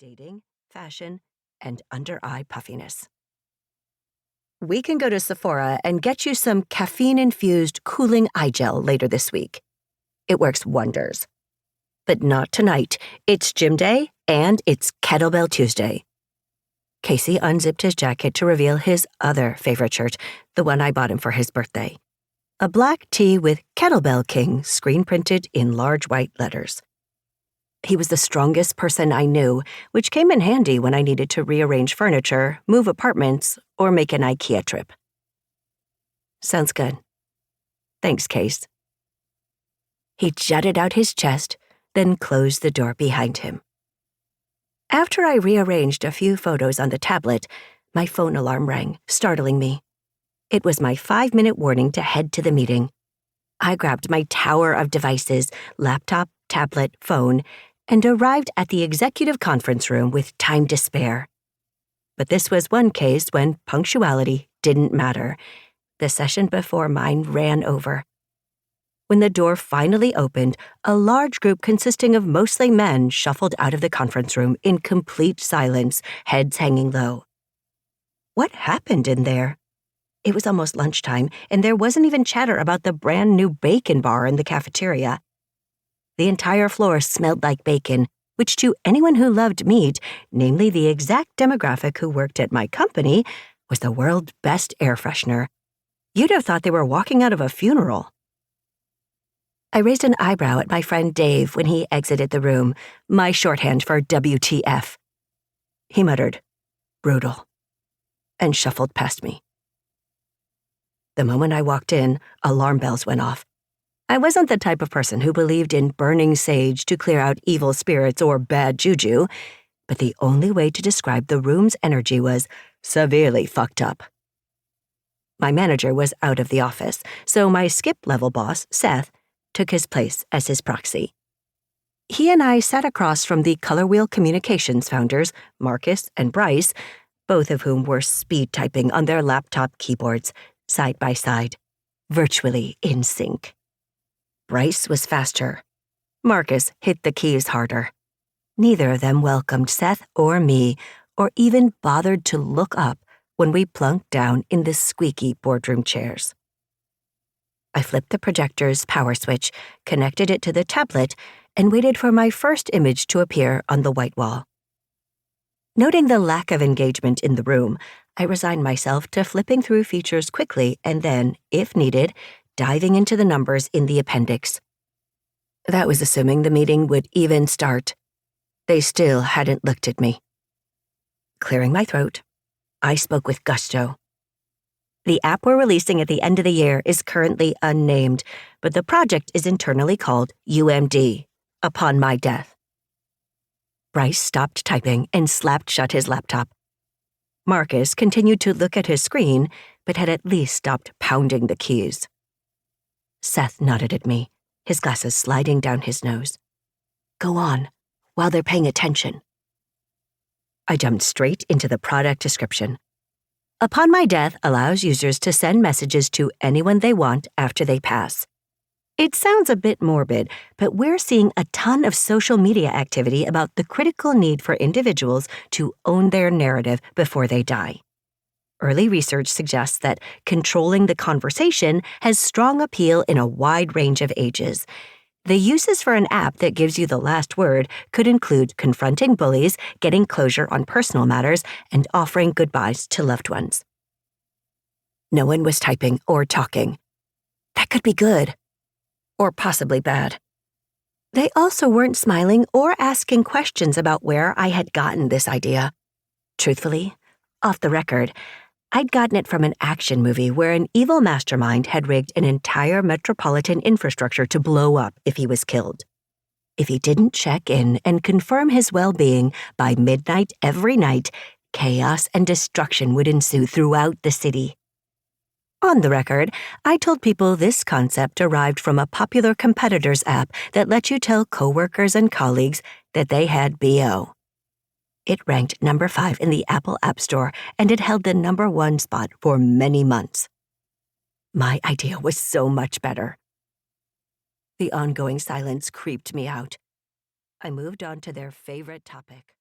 dating, fashion, and under-eye puffiness. We can go to Sephora and get you some caffeine-infused cooling eye gel later this week. It works wonders. But not tonight. It's gym day, and it's Kettlebell Tuesday. Casey unzipped his jacket to reveal his other favorite shirt, the one I bought him for his birthday. A black tee with Kettlebell King screen-printed in large white letters. He was the strongest person I knew, which came in handy when I needed to rearrange furniture, move apartments, or make an IKEA trip. Sounds good. Thanks, Case. He jutted out his chest, then closed the door behind him. After I rearranged a few photos on the tablet, my phone alarm rang, startling me. It was my 5-minute warning to head to the meeting. I grabbed my tower of devices, laptop, tablet, phone, and arrived at the executive conference room with time to spare. But this was one case when punctuality didn't matter. The session before mine ran over. When the door finally opened, a large group consisting of mostly men shuffled out of the conference room in complete silence, heads hanging low. What happened in there? It was almost lunchtime, and there wasn't even chatter about the brand new bacon bar in the cafeteria. The entire floor smelled like bacon, which to anyone who loved meat, namely the exact demographic who worked at my company, was the world's best air freshener. You'd have thought they were walking out of a funeral. I raised an eyebrow at my friend Dave when he exited the room, my shorthand for WTF. He muttered, "Brutal," and shuffled past me. The moment I walked in, alarm bells went off. I wasn't the type of person who believed in burning sage to clear out evil spirits or bad juju, but the only way to describe the room's energy was severely fucked up. My manager was out of the office, so my skip-level boss, Seth, took his place as his proxy. He and I sat across from the Color Wheel Communications founders, Marcus and Bryce, both of whom were speed typing on their laptop keyboards, side by side, virtually in sync. Bryce was faster. Marcus hit the keys harder. Neither of them welcomed Seth or me, or even bothered to look up when we plunked down in the squeaky boardroom chairs. I flipped the projector's power switch, connected it to the tablet, and waited for my first image to appear on the white wall. Noting the lack of engagement in the room, I resigned myself to flipping through features quickly and then, if needed, diving into the numbers in the appendix. That was assuming the meeting would even start. They still hadn't looked at me. Clearing my throat, I spoke with gusto. The app we're releasing at the end of the year is currently unnamed, but the project is internally called UMD, upon my death. Bryce stopped typing and slapped shut his laptop. Marcus continued to look at his screen, but had at least stopped pounding the keys. Seth nodded at me, his glasses sliding down his nose. Go on, while they're paying attention. I jumped straight into the product description. Upon my death allows users to send messages to anyone they want after they pass. It sounds a bit morbid, but we're seeing a ton of social media activity about the critical need for individuals to own their narrative before they die. Early research suggests that controlling the conversation has strong appeal in a wide range of ages. The uses for an app that gives you the last word could include confronting bullies, getting closure on personal matters, and offering goodbyes to loved ones. No one was typing or talking. That could be good. Or possibly bad. They also weren't smiling or asking questions about where I had gotten this idea. Truthfully, off the record, I'd gotten it from an action movie where an evil mastermind had rigged an entire metropolitan infrastructure to blow up if he was killed. If he didn't check in and confirm his well-being by midnight every night, chaos and destruction would ensue throughout the city. On the record, I told people this concept derived from a popular competitor's app that let you tell coworkers and colleagues that they had BO. It ranked number 5 in the Apple App Store, and it held the number 1 spot for many months. My idea was so much better. The ongoing silence creeped me out. I moved on to their favorite topic.